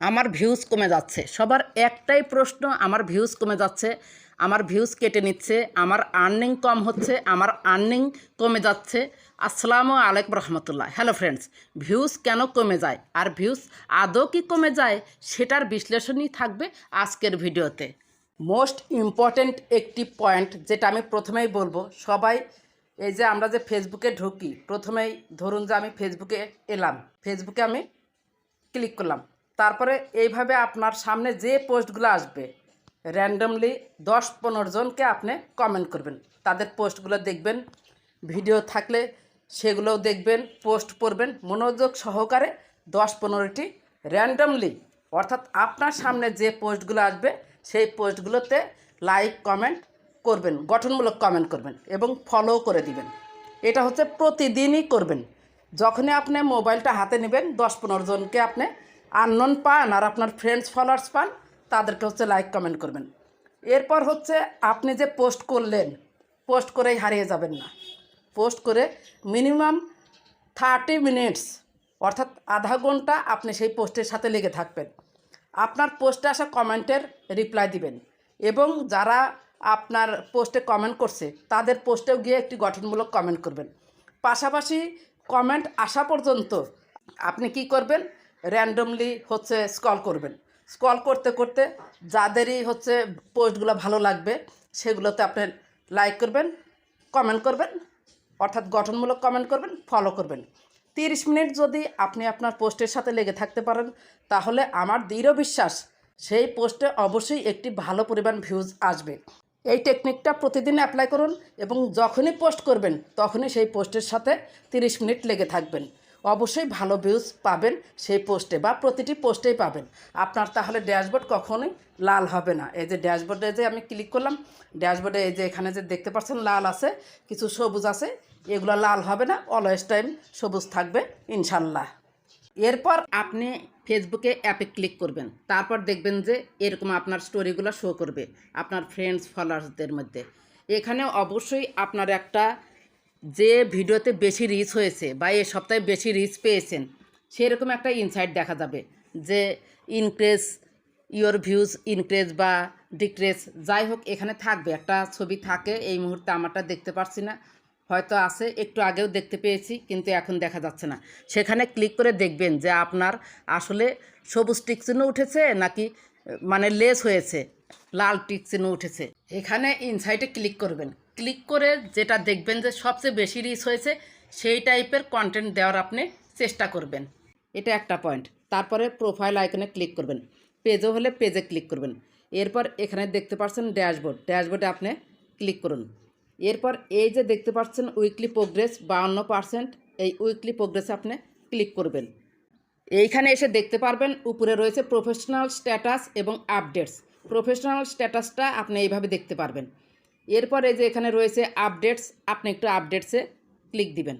আমার ভিউজ কমে যাচ্ছে। সবার একটাই প্রশ্ন, আমার ভিউজ কমে যাচ্ছে, আমার ভিউজ কেটে নিচ্ছে, আমার আর্নিং কম হচ্ছে, আমার আর্নিং কমে যাচ্ছে। আসসালামু আলাইকুম রহমতুল্লাহ। হ্যালো ফ্রেন্ডস, ভিউজ কেন কমে যায় আর ভিউজ আদৌ কি কমে যায় সেটার বিশ্লেষণই থাকবে আজকের ভিডিওতে। মোস্ট ইম্পর্ট্যান্ট একটি পয়েন্ট যেটা আমি প্রথমেই বলবো, সবাই এই যে আমরা যে ফেসবুকে ঢুকি, প্রথমেই ধরুন যে আমি ফেসবুকে এলাম, ফেসবুকে আমি ক্লিক করলাম, তারপরে এইভাবে আপনার সামনে যে পোস্টগুলো আসবে র্যান্ডমলি 10-15 জনকে আপনি কমেন্ট করবেন, তাদের পোস্টগুলো দেখবেন, ভিডিও থাকলে সেগুলোও দেখবেন, পোস্ট পড়বেন মনোযোগ সহকারে 10-15টি র্যান্ডমলি, অর্থাৎ আপনার সামনে যে পোস্টগুলো আসবে সেই পোস্টগুলোতে লাইক কমেন্ট করবেন, গঠনমূলক কমেন্ট করবেন এবং ফলো করে দিবেন। এটা হচ্ছে প্রতিদিনই করবেন। যখনই আপনি মোবাইলটা হাতে নেবেন 10-15 জনকে আপনি আননোন পান আর আপনার ফ্রেন্ডস ফলোয়ার্স পান, তাদেরকে হচ্ছে লাইক কমেন্ট করবেন। এরপর হচ্ছে আপনি যে পোস্ট করলেন, পোস্ট করেই হারিয়ে যাবেন না। পোস্ট করে মিনিমাম 30 মিনিটস অর্থাৎ আধা ঘন্টা আপনি সেই পোস্টের সাথে লেগে থাকবেন। আপনার পোস্টে আসা কমেন্টের রিপ্লাই দিবেন এবং যারা আপনার পোস্টে কমেন্ট করছে তাদের পোস্টেও গিয়ে একটি গঠনমূলক কমেন্ট করবেন। পাশাপাশি কমেন্ট আসা পর্যন্ত আপনি কি করবেন, র্যান্ডমলি হচ্ছে স্ক্রল করবেন। স্ক্রল করতে করতে যাদেরই হচ্ছে পোস্টগুলো ভালো লাগবে সেগুলোতে আপনি লাইক করবেন, কমেন্ট করবেন, অর্থাৎ গঠনমূলক কমেন্ট করবেন, ফলো করবেন। 30 মিনিট যদি আপনি আপনার পোস্টের সাথে লেগে থাকতে পারেন তাহলে আমার দৃঢ় বিশ্বাস সেই পোস্টে অবশ্যই একটি ভালো পরিমাণ ভিউজ আসবে। এই টেকনিকটা প্রতিদিন অ্যাপ্লাই করুন এবং যখনই পোস্ট করবেন তখনই সেই পোস্টের সাথে 30 মিনিট লেগে থাকবেন। অবশ্যই ভালো ভিউজ পাবেন সেই পোস্টে বা প্রতিটি পোস্টেই পাবেন। আপনার তাহলে ড্যাশবোর্ড কখনোই লাল হবে না। এই যে ড্যাশবোর্ডে যে আমি ক্লিক করলাম, ড্যাশবোর্ডে এই যে এখানে যে দেখতে পাচ্ছেন লাল আছে, কিছু সবুজ আছে, এগুলো লাল হবে না, অলওয়েজ টাইম সবুজ থাকবে ইনশাল্লাহ। এরপর আপনি ফেসবুকে অ্যাপে ক্লিক করবেন, তারপর দেখবেন যে এরকম আপনার স্টোরিগুলো শো করবে আপনার ফ্রেন্ডস ফলোয়ার্সদের মধ্যে। এখানে অবশ্যই আপনার একটা যে ভিডিওতে বেশি রিচ হয়েছে বা এ সপ্তাহে বেশি রিচ পেয়েছেন সেরকম একটা ইনসাইট দেখা যাবে যে ইনক্রেজ ইওর ভিউজ ইনক্রেজ বা ডিক্রেজ, যাই হোক এখানে থাকবে একটা ছবি থাকে। এই মুহূর্তে আমারটা দেখতে পাচ্ছি না, হয়তো আছে, একটু আগেও দেখতে পেয়েছি কিন্তু এখন দেখা যাচ্ছে না। সেখানে ক্লিক করে দেখবেন যে আপনার আসলে সবুজ টিক চিহ্ন উঠেছে নাকি মানে লেস হয়েছে, লাল টিক চিহ্ন উঠেছে। এখানে ইনসাইটে ক্লিক করবেন, ক্লিক করে যেটা দেখবেন যে সবচেয়ে বেশি রিচ হয়েছে সেই টাইপের কন্টেন্ট দেওয়ার আপনি চেষ্টা করবেন। এটা একটা পয়েন্ট। তারপরে প্রোফাইল আইকনে ক্লিক করবেন, পেজও হলে পেজে ক্লিক করবেন। এরপর এখানে দেখতে পাচ্ছেন ড্যাশবোর্ড, ড্যাশবোর্ডে আপনি ক্লিক করুন। এরপর এই যে দেখতে পাচ্ছেন উইকলি প্রোগ্রেস 52%, এই উইকলি প্রোগ্রেসে আপনি ক্লিক করবেন। এইখানে এসে দেখতে পারবেন উপরে রয়েছে প্রফেশনাল স্ট্যাটাস এবং আপডেটস। প্রফেশনাল স্ট্যাটাসটা আপনি এইভাবে দেখতে পারবেন। এরপরে যে এখানে রয়েছে আপডেটস, আপনি একটু আপডেটসে ক্লিক দিবেন।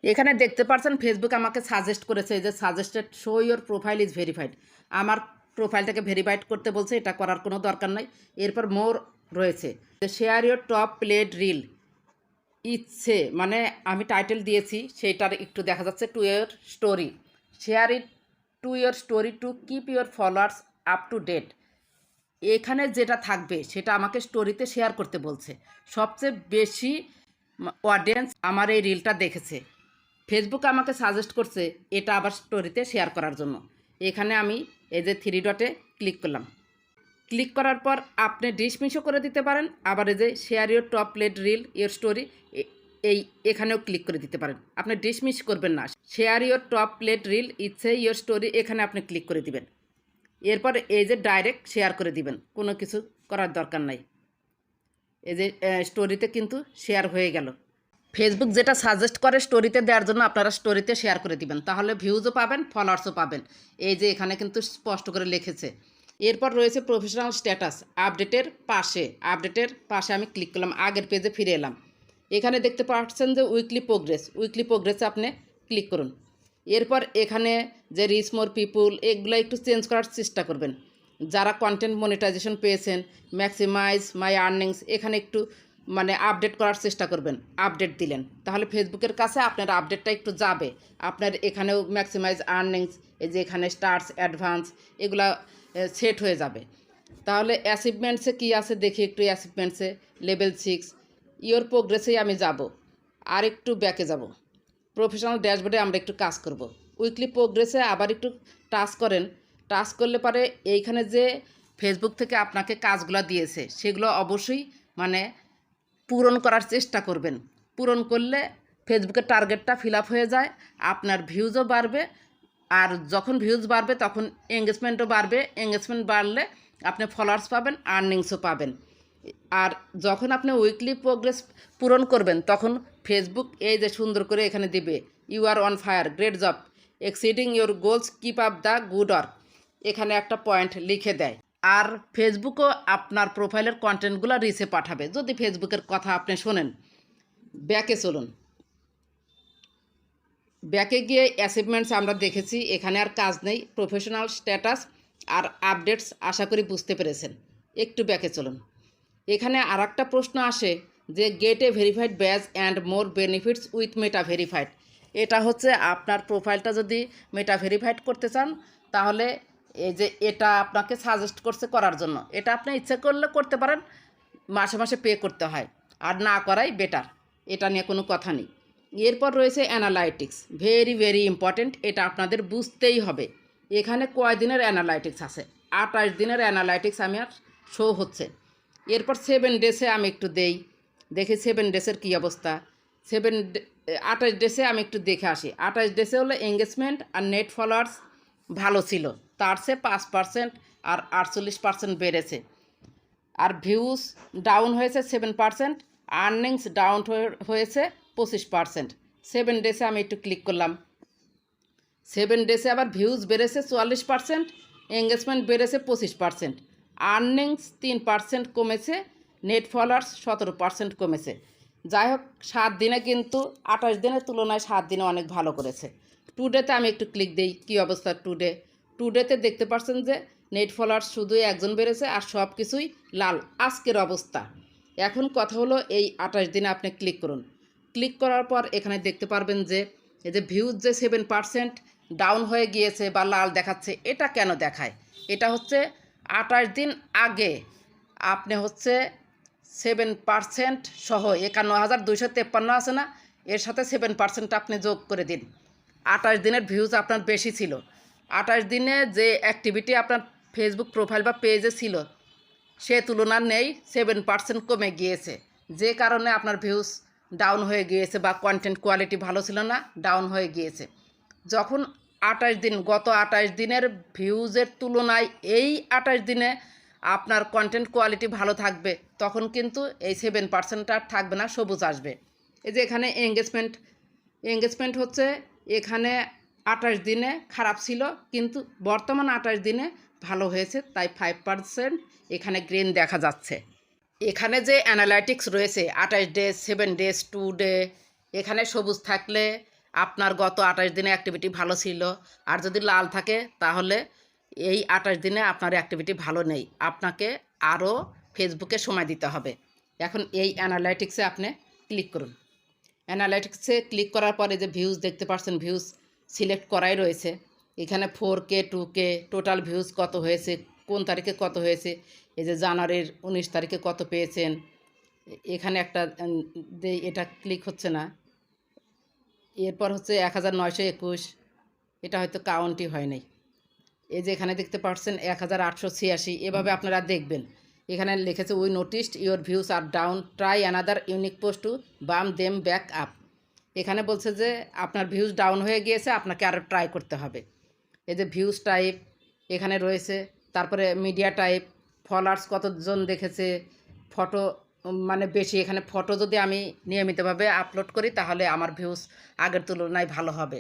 এখানে দেখতে পাচ্ছেন ফেসবুক আমাকে সাজেস্ট করেছে যে suggested show your profile is verified. আমার প্রোফাইলটাকে ভেরিফাইড করতে বলছে, এটা করার কোনো দরকার নাই। এরপর মোর রয়েছে share your top played reel, ইচ্ছে মানে আমি টাইটেল দিয়েছি সেইটার একটু দেখা যাচ্ছে to your story, share it to your story to keep your followers up to date. এখানে যেটা থাকবে সেটা আমাকে স্টোরিতে শেয়ার করতে বলছে। সবচেয়ে বেশি অডিয়েন্স আমার এই রিলটা দেখেছে, ফেসবুক আমাকে সাজেস্ট করছে এটা আবার স্টোরিতে শেয়ার করার জন্য। এখানে আমি এই যে 3 ডটে ক্লিক করলাম, ক্লিক করার পর আপনি ডিসমিসও করে দিতে পারেন, আবার এই যে share your top played reel your story এই এখানেও ক্লিক করে দিতে পারেন। আপনি ডিসমিস করবেন না, share your top played reel ইচ্ছে ইউর স্টোরি এখানে আপনি ক্লিক করে দিবেন। এরপর এই যে ডাইরেক্ট শেয়ার করে দিবেন, কোনো কিছু করার দরকার নাই। এই যে স্টোরিতে কিন্তু শেয়ার হয়ে গেল। ফেসবুক যেটা সাজেস্ট করে স্টোরিতে দেওয়ার জন্য আপনারা স্টোরিতে শেয়ার করে দিবেন, তাহলে ভিউজও পাবেন, ফলোয়ার্সও পাবেন। এই যে এখানে কিন্তু স্পষ্ট করে লিখেছে। এরপর রয়েছে প্রফেশনাল স্ট্যাটাস, আপডেটের পাশে আমি ক্লিক করলাম, আগের পেজে ফিরে এলাম। এখানে দেখতে পাচ্ছেন যে উইকলি প্রোগ্রেসে আপনি ক্লিক করুন। এরপর এখানে যে রিচ মোর পিপুল এগুলো একটু চেঞ্জ করার চেষ্টা করবেন। যারা কন্টেন্ট মনিটাইজেশন পেয়েছেন, ম্যাক্সিমাইজ মাই আর্নিংস এখানে একটু মানে আপডেট করার চেষ্টা করবেন। আপডেট দিলেন তাহলে ফেসবুকের কাছে আপনার আপডেটটা একটু যাবে, আপনার এখানেও ম্যাক্সিমাইজ আর্নিংস এই যে এখানে স্টার্স অ্যাডভান্স এগুলা সেট হয়ে যাবে। তাহলে অ্যাচিভমেন্টসে কী আছে দেখি একটু। অ্যাচিভমেন্টসে লেভেল 6 ইওর প্রোগ্রেসেই আমি যাব, আর একটু ব্যাকে যাব। প্রফেশনাল ড্যাশবোর্ডে আমরা একটু কাজ করব। উইকলি প্রোগ্রেসে আবার একটু টাচ করেন। টাচ করলে পারে এইখানে যে ফেসবুক থেকে আপনাকে কাজগুলো দিয়েছে সেগুলো অবশ্যই মানে পূরণ করার চেষ্টা করবেন। পূরণ করলে ফেসবুকের টার্গেটটা ফিল আপ হয়ে যায়, আপনার ভিউজও বাড়বে। আর যখন ভিউজ বাড়বে তখন এঙ্গেজমেন্টও বাড়বে। এঙ্গেজমেন্ট বাড়লে আপনি ফলোয়ার্স পাবেন, আর্নিংসও পাবেন। আর যখন আপনি উইকলি প্রোগ্রেস পূরণ করবেন তখন ফেসবুক এই যে সুন্দর করে এখানে দিবে, you are on fire, great job, exceeding your goals, keep up the good work, এখানে একটা পয়েন্ট লিখে দেয়। আর ফেসবুকও আপনার প্রোফাইলের কন্টেন্টগুলো রিচে পাঠাবে যদি ফেসবুকের কথা আপনি শোনেন। ব্যাকে চলুন। ব্যাকে গিয়ে অ্যাচিভমেন্টস আমরা দেখেছি, এখানে আর কাজ নেই। প্রফেশনাল স্ট্যাটাস আর আপডেটস আশা করি বুঝতে পেরেছেন। একটু ব্যাকে চলুন। এখানে আর একটা প্রশ্ন আসে যে gate A verified badge and more benefits with meta verified. এটা হচ্ছে আপনার প্রোফাইলটা যদি মেটা ভেরিফাইড করতে চান তাহলে এই যে এটা আপনাকে সাজেস্ট করছে করার জন্য। এটা আপনি ইচ্ছে করলে করতে পারেন, মাসে মাসে পে করতে হয়, আর না করাই বেটার, এটা নিয়ে কোনো কথা নেই। এরপর রয়েছে অ্যানালাইটিক্স, ভেরি ভেরি ইম্পর্টেন্ট, এটা আপনাদের বুঝতেই হবে। এখানে কয় দিনের অ্যানালাইটিক্স আছে? 28 দিনের অ্যানালাইটিক্স আমার শো হচ্ছে। এরপর 7 ডেসে আমি একটু দেখি 7 ডেসের কী অবস্থা। 28 ডেসে আমি একটু দেখে আসি। 28 ডেসে হলো এঙ্গেজমেন্ট আর নেট ফলোয়ার্স ভালো ছিল, তার চেয়ে 5% আর 48% বেড়েছে। আর ভিউজ ডাউন হয়েছে 7%, আর্নিংস ডাউন হয়েছে 25%। 7 ডেসে আমি একটু ক্লিক করলাম। 7 ডেসে আবার ভিউজ বেড়েছে 44%, এঙ্গেজমেন্ট বেড়েছে 25%, আর্নিংস 3% কমেছে, নেট ফলোয়ার্স 17% কমেছে। যাই হোক 7 দিনে কিন্তু 28 দিনের তুলনায় 7 দিনে অনেক ভালো করেছে। টুডেতে আমি একটু ক্লিক দিই, কী অবস্থা টুডেতে দেখতে পাচ্ছেন যে নেট ফলোয়ার্স শুধুই একজন বেড়েছে আর সব কিছুই লাল, আজকের অবস্থা। এখন কথা হলো এই 28 দিনে আপনি ক্লিক করুন। ক্লিক করার পর এখানে দেখতে পারবেন যে এই যে ভিউজ যে 7% ডাউন হয়ে গিয়েছে বা লাল দেখাচ্ছে, এটা কেন দেখায়? এটা হচ্ছে 28 দিন আগে আপনি হচ্ছে 7% সহ 51,253 আছে না, এর সাথে 7% আপনি যোগ করে দিন। 28 দিনের ভিউজ আপনার বেশি ছিল। 28 দিনে যে অ্যাক্টিভিটি আপনার ফেসবুক প্রোফাইল বা পেজে ছিল সে তুলনা নেই, 7% কমে গিয়েছে, যে কারণে আপনার ভিউজ ডাউন হয়ে গিয়েছে বা কন্টেন্ট কোয়ালিটি ভালো ছিল না, ডাউন হয়ে গিয়েছে। যখন 28 দিন, গত 28 দিনের ভিউজের তুলনায় এই 28 দিনে আপনার কন্টেন্ট কোয়ালিটি ভালো থাকবে, তখন কিন্তু এই 7% আর থাকবে না, সবুজ আসবে। এই যে এখানে এঙ্গেজমেন্ট হচ্ছে এখানে 28 দিনে খারাপ ছিল, কিন্তু বর্তমান 28 দিনে ভালো হয়েছে, তাই 5% এখানে গ্রিন দেখা যাচ্ছে। এখানে যে অ্যানালাইটিক্স রয়েছে 28 ডেজ, 7 ডেজ, 2 ডে, এখানে সবুজ থাকলে আপনার গত 28 দিনে অ্যাক্টিভিটি ভালো ছিল, আর যদি লাল থাকে তাহলে এই 28 দিনে আপনার অ্যাক্টিভিটি ভালো নেই, আপনাকে আরও ফেসবুকে সময় দিতে হবে। এখন এই অ্যানালাইটিক্সে আপনি ক্লিক করুন। অ্যানালাইটিক্সে ক্লিক করার পরে যে ভিউজ দেখতে পাচ্ছেন, ভিউজ সিলেক্ট করাই রয়েছে। এখানে 4K 2K টোটাল ভিউজ কত হয়েছে, কোন তারিখে কত হয়েছে, এই যে জানুয়ারির 19 তারিখে কত পেয়েছেন। এখানে একটা এটা ক্লিক হচ্ছে না। এরপর হচ্ছে 1921, এটা হয়তো কাউন্টই হয় নাই। এই যে এখানে দেখতে পাচ্ছেন 1886, এভাবে আপনারা দেখবেন। এখানে লিখেছে we noticed your views are down, try another unique post to bump them back up. এখানে বলছে যে আপনার ভিউজ ডাউন হয়ে গিয়েছে, আপনাকে আরও ট্রাই করতে হবে। এই যে ভিউজ টাইপ এখানে রয়েছে, তারপরে মিডিয়া টাইপ, ফলোয়ার্স কতজন দেখেছে, ফটো মানে বেশি। এখানে ফটো যদি আমি নিয়মিতভাবে আপলোড করি তাহলে আমার ভিউজ আগের তুলনায় ভালো হবে।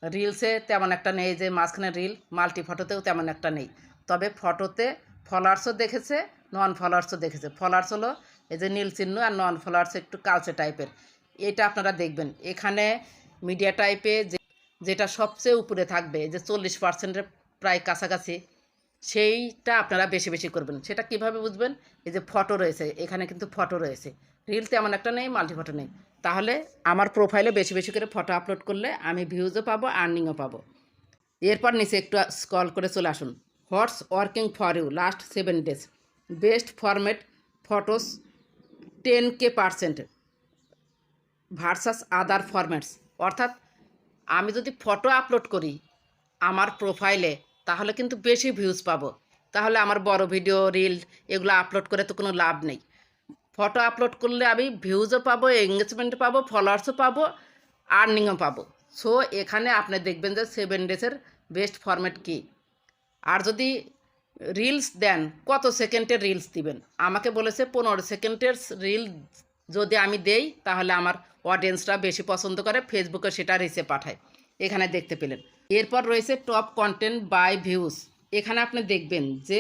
রিলসে তেমন একটা নেই, যে মাঝখানে রিল, মাল্টি ফটোতেও তেমন একটা নেই। তবে ফটোতে ফলোয়ার্সও দেখেছে, নন ফলোয়ার্সও দেখেছে। ফলোয়ার্স হলো এই যে নীল চিহ্ন, আর নন ফলোয়ার্স একটু কালচে টাইপের, এটা আপনারা দেখবেন। এখানে মিডিয়া টাইপে যেটা সবচেয়ে উপরে থাকবে, যে 40%-এর প্রায় কাছাকাছি, সেইটা আপনারা বেশি বেশি করবেন। সেটা কিভাবে বুঝবেন? এই যে ফটো রয়েছে, এখানে কিন্তু ফটো রয়েছে, রিল তেমন একটা নেই, মাল্টি ফটো নেই। তাহলে আমার প্রোফাইলে বেশি বেশি করে ফটো আপলোড করলে আমি ভিউজও পাবো, আর্নিংও পাবো। এরপর নিচে একটু স্ক্রল করে চলে আসুন। What's working for you last 7 days, best format photos 10K% versus other formats. অর্থাৎ আমি যদি ফটো আপলোড করি আমার প্রোফাইলে তাহলে কিন্তু বেশি ভিউজ পাবো। তাহলে আমার বড় ভিডিও রিল এগুলো আপলোড করে তো কোনো লাভ নেই। ফটো আপলোড করলে আমি ভিউজও পাবো, এঙ্গেজমেন্ট পাবো, ফলোয়ার্সও পাবো, আর্নিংও পাবো। সো এখানে আপনি দেখবেন যে 7 days বেস্ট ফরম্যাট কী। আর যদি রিলস দেন, কত সেকেন্ডের রিলস দিবেন? আমাকে বলেছে 15 সেকেন্ডের রিল যদি আমি দেই তাহলে আমার অডিয়েন্সরা বেশি পছন্দ করে, ফেসবুকে সেটা রিচে পাঠায়। এখানে দেখতে পেলেন। এরপর রয়েছে টপ কন্টেন্ট বাই ভিউজ। এখানে আপনি দেখবেন যে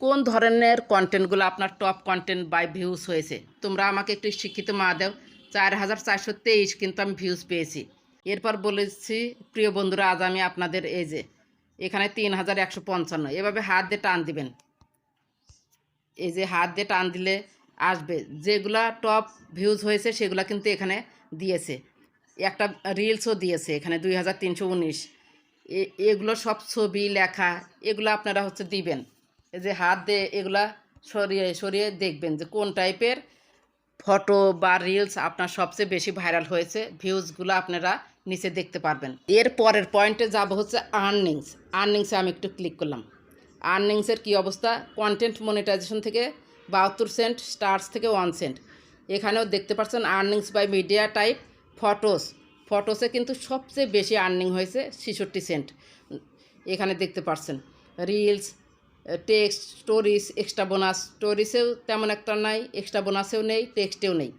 কোন ধরনের কন্টেন্টগুলো আপনার টপ কন্টেন্ট বাই ভিউজ হয়েছে। তোমরা আমাকে একটু শিক্ষিত মা দাও, 4423 কিন্তু আমি ভিউজ পেয়েছি। এরপর বলেছি প্রিয় বন্ধুরা, আজ আমি আপনাদের এই যে এখানে 3155, এভাবে হাত দিয়ে টান দিবেন। এই যে হাত দিয়ে টান দিলে আসবে যেগুলা টপ ভিউজ হয়েছে সেগুলা কিন্তু এখানে দিয়েছে। একটা রিলসও দিয়েছে এখানে 2319। এগুলো সব ছবি লেখা এগুলো আপনারা হচ্ছে দিবেন। এই যে হাত দিয়ে এগুলা সরিয়ে সরিয়ে দেখবেন যে কোন টাইপের ফটো বা রিলস আপনার সবচেয়ে বেশি ভাইরাল হয়েছে। ভিউজগুলো আপনারা নিচে দেখতে পারবেন। এর পরের পয়েন্টে যাব হচ্ছে আর্নিংস। আর্নিংসে আমি একটু ক্লিক করলাম। আর্নিংসের কী অবস্থা? কন্টেন্ট মনিটাইজেশন থেকে 72 সেন্ট, স্টার্স থেকে 1 সেন্ট। এখানেও দেখতে পাচ্ছেন আর্নিংস বাই মিডিয়া টাইপ ফটোসে কিন্তু সবচেয়ে বেশি আর্নিং হয়েছে 66 সেন্ট। এখানে দেখতে পাচ্ছেন reels, text, stories, extra bonus. স্টোরিজেও তেমন একটা নাই, এক্সট্রা বোনাসেও নেই, টেক্সটেও নেই।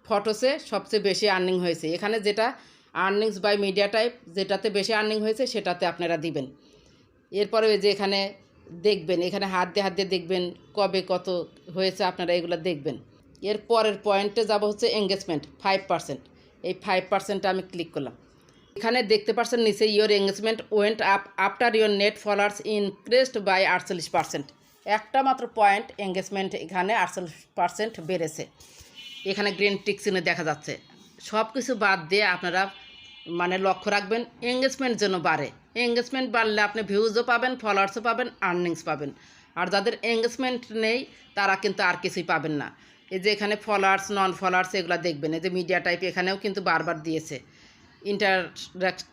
ফটোসে সবচেয়ে বেশি আর্নিং হয়েছে। এখানে যেটা আর্নিংস বাই মিডিয়া টাইপ, যেটাতে বেশি আর্নিং হয়েছে সেটাতে আপনারা দিবেন। এরপরে ওই যে এখানে দেখবেন, এখানে হাত দিয়ে দেখবেন কবে কত হয়েছে, আপনারা এগুলো দেখবেন। এর পরের পয়েন্টে যাব হচ্ছে এঙ্গেজমেন্ট 5%। এই 5%টা আমি ক্লিক করলাম। এখানে দেখতে পাচ্ছেন নিচে your engagement went up after your net followers increased by 48%। একটা মাত্র পয়েন্ট এঙ্গেজমেন্ট এখানে 48% বেড়েছে। এখানে গ্রিন টিক চিহ্ন দেখা যাচ্ছে। সব কিছু বাদ দিয়ে আপনারা মানে লক্ষ্য রাখবেন এঙ্গেজমেন্ট যেন বাড়ে। এঙ্গেজমেন্ট বাড়লে আপনি ভিউজও পাবেন, ফলোয়ার্সও পাবেন, আর্নিংস পাবেন। আর যাদের এঙ্গেজমেন্ট নেই তারা কিন্তু আর কিছুই পাবেন না। এই যে এখানে ফলোয়ার্স, নন ফলোয়ার্স এগুলো দেখবেন। এই যে মিডিয়া টাইপ এখানেও কিন্তু বারবার দিয়েছে।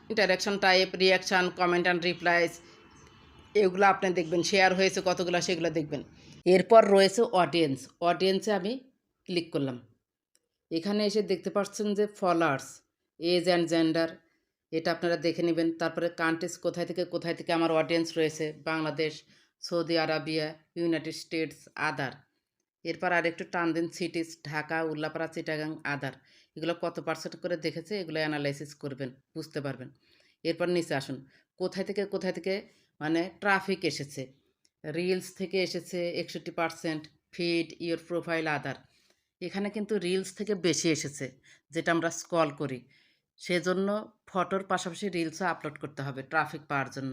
Interaction type, reaction, comment and replies এগুলো আপনি দেখবেন। শেয়ার হয়েছে কতগুলো সেগুলো দেখবেন। এরপর রয়েছে অডিয়েন্সে আমি ক্লিক করলাম। এখানে এসে দেখতে পাচ্ছেন যে ফলোয়ার্স, এজ অ্যান্ড জেন্ডার, এটা আপনারা দেখে নেবেন। তারপরে কান্ট্রিজ কোথায় থেকে আমার অডিয়েন্স রয়েছে, Bangladesh, Saudi Arabia, United States, other. এরপর আর একটু টান দিন সিটিজ, ঢাকা, উল্লাপাড়া, চিটাগাং, আদার। এগুলো কত পার্সেন্ট করে দেখেছে এগুলো অ্যানালাইসিস করবেন, বুঝতে পারবেন। এরপর নিচে আসুন, কোথায় থেকে মানে ট্রাফিক এসেছে। রিলস থেকে এসেছে 61%, ফিড, ইয়োর প্রোফাইল, আদার। এখানে কিন্তু রিলস থেকে বেশি এসেছে, যেটা আমরা স্ক্রল করি। সেজন্য ফটোর পাশাপাশি রিলসও আপলোড করতে হবে ট্রাফিক পাওয়ার জন্য।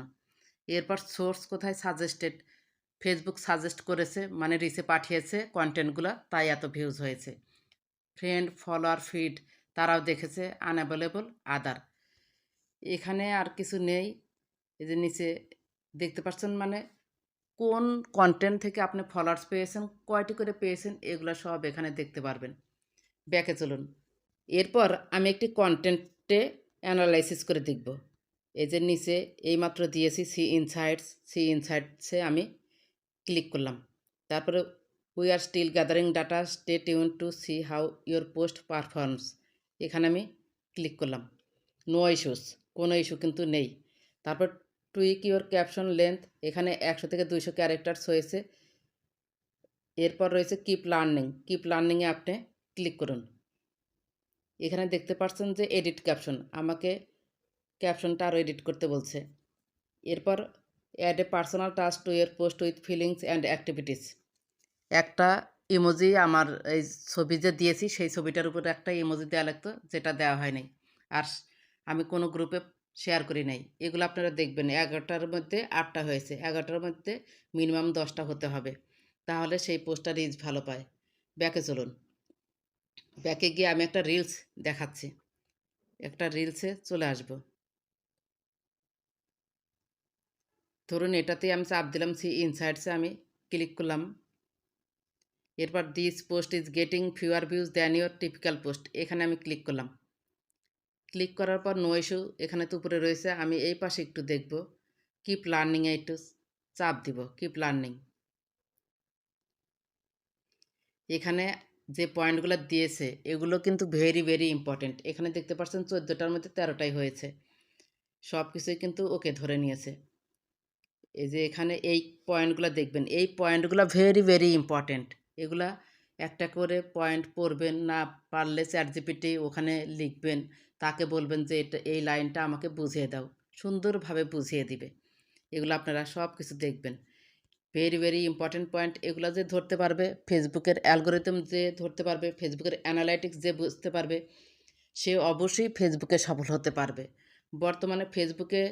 এরপর সোর্স কোথায়? সাজেস্টেড, ফেসবুক সাজেস্ট করেছে মানে রিচে পাঠিয়েছে কন্টেন্টগুলো, তাই এত ভিউজ হয়েছে। ফ্রেন্ড, ফলোয়ার, ফিড তারাও দেখেছে, আনঅ্যাভেলেবল, আদার। এখানে আর কিছু নেই। এই যে নিচে দেখতে পাচ্ছেন মানে কোন কন্টেন্ট থেকে আপনি ফলোয়ার্স পেয়েছেন, কয়টি করে পেয়েছেন, এগুলো সব এখানে দেখতে পারবেন। ব্যাকে চলুন। এরপর আমি একটি কন্টেন্টে অ্যানালাইসিস করে দেখব। এই যে নিচে এইমাত্র দিয়েছি সি ইনসাইটসে আমি ক্লিক করলাম। তারপরে we are still gathering data, stay tuned to see how your post performs. এখানে আমি ক্লিক করলাম। নো ইস্যুস, কোনো ইস্যু কিন্তু নেই। তারপর টুইক ইউর ক্যাপশন লেন্থ, এখানে 100 থেকে 200 ক্যারেক্টার্স হয়েছে। এরপর রয়েছে কিপ লার্নিংয়ে আপনি ক্লিক করুন। এখানে দেখতে পাচ্ছেন যে এডিট ক্যাপশন, আমাকে ক্যাপশনটা আরও এডিট করতে বলছে। এরপর add a personal touch to your post with feelings and activities. একটা ইমোজি আমার এই ছবি যে দিয়েছি সেই ছবিটার উপরে একটা ইমোজি দেওয়া লাগতো, যেটা দেওয়া হয়নি। আর আমি কোনো গ্রুপে শেয়ার করি নাই। এগুলো আপনারা দেখবেন। 11টার মধ্যে 8টা হয়েছে, 11টার মধ্যে মিনিমাম 10টা হতে হবে, তাহলে সেই পোস্টটা রিচ ভালো পায়। ব্যাকে চলুন। ব্যাকে গিয়ে আমি একটা রিলস দেখাচ্ছি, একটা রিলসে চলে আসব। ধরুন এটাতেই আমি চাপ দিলাম, সি ইনসাইটসে আমি ক্লিক করলাম। এরপর this post is getting fewer views than your typical post, এখানে আমি ক্লিক করলাম। ক্লিক করার পর নো ইস্যু এখানে তো উপরে রয়েছে, আমি এই পাশে একটু দেখব, কিপ লার্নিংয়ে একটু চাপ দিব, কিপ লার্নিং। এখানে যে পয়েন্টগুলো দিয়েছে এগুলো কিন্তু ভেরি ভেরি ইম্পর্টেন্ট। এখানে দেখতে পাচ্ছেন 14টার মধ্যে 13টাই হয়েছে, সব কিছুই কিন্তু ওকে ধরে নিয়েছে। এই যে এখানে এই পয়েন্টগুলো দেখবেন, এই পয়েন্টগুলো ভেরি ভেরি ইম্পর্টেন্ট। এগুলা একটা করে পয়েন্ট পড়বেন, না পারলে চ্যাটজিপিটি ওখানে লিখবেন, তাকে বলবেন যে এটা এই লাইনটা আমাকে বুঝিয়ে দাও, সুন্দরভাবে বুঝিয়ে দিবে। এগুলো আপনারা সব কিছু দেখবেন, ভেরি ভেরি ইম্পর্টেন্ট পয়েন্ট। এগুলো যে ধরতে পারবে, ফেসবুকের অ্যালগোরিদম যে ধরতে পারবে, ফেসবুকের অ্যানালাইটিক্স যে বুঝতে পারবে, সে অবশ্যই ফেসবুকে সফল হতে পারবে। বর্তমানে ফেসবুকে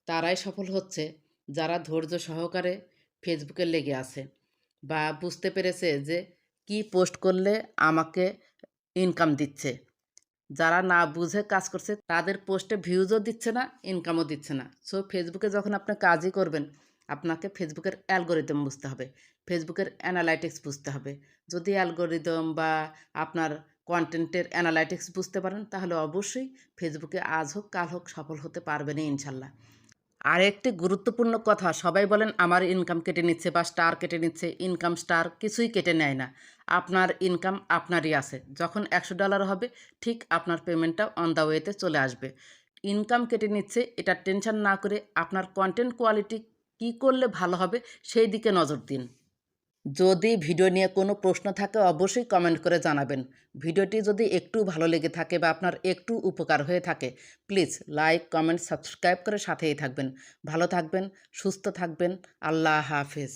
তারাই সফল হচ্ছে যারা ধৈর্য সহকারে ফেসবুকে লেগে আছে বা বুঝতে পেরেছে যে কি পোস্ট করলে আমাকে ইনকাম দিচ্ছে। যারা না বুঝে কাজ করছে তাদের পোস্টে ভিউজও দিচ্ছে না, ইনকামও দিচ্ছে না। সো ফেসবুকে যখন আপনি কাজই করবেন, আপনাকে ফেসবুকের অ্যালগোরিদম বুঝতে হবে, ফেসবুকের অ্যানালাইটিক্স বুঝতে হবে। যদি অ্যালগোরিদম বা আপনার কন্টেন্টের অ্যানালাইটিক্স বুঝতে পারেন, তাহলে অবশ্যই ফেসবুকে আজ হোক কাল হোক সফল হতে পারবেনই ইনশাল্লাহ। আর একটি গুরুত্বপূর্ণ কথা, সবাই বলেন আমার ইনকাম কেটে নিচ্ছে বা স্টার কেটে নিচ্ছে। ইনকাম স্টার কিছুই কেটে নেয় না, আপনার ইনকাম আপনারই আছে। যখন $100 হবে, ঠিক আপনার পেমেন্টটা অন দ্য ওয়েতে চলে আসবে। ইনকাম কেটে নিচ্ছে এটা টেনশন না করে আপনার কন্টেন্ট কোয়ালিটি কী করলে ভালো হবে সেই দিকে নজর দিন। যদি ভিডিও নিয়ে কোনো প্রশ্ন থাকে অবশ্যই কমেন্ট করে জানাবেন। ভিডিওটি যদি একটু ভালো লেগে থাকে বা আপনার একটু উপকার হয়ে থাকে, প্লিজ লাইক কমেন্ট সাবস্ক্রাইব করে সাথেই থাকবেন। ভালো থাকবেন, সুস্থ থাকবেন। আল্লাহ হাফেজ।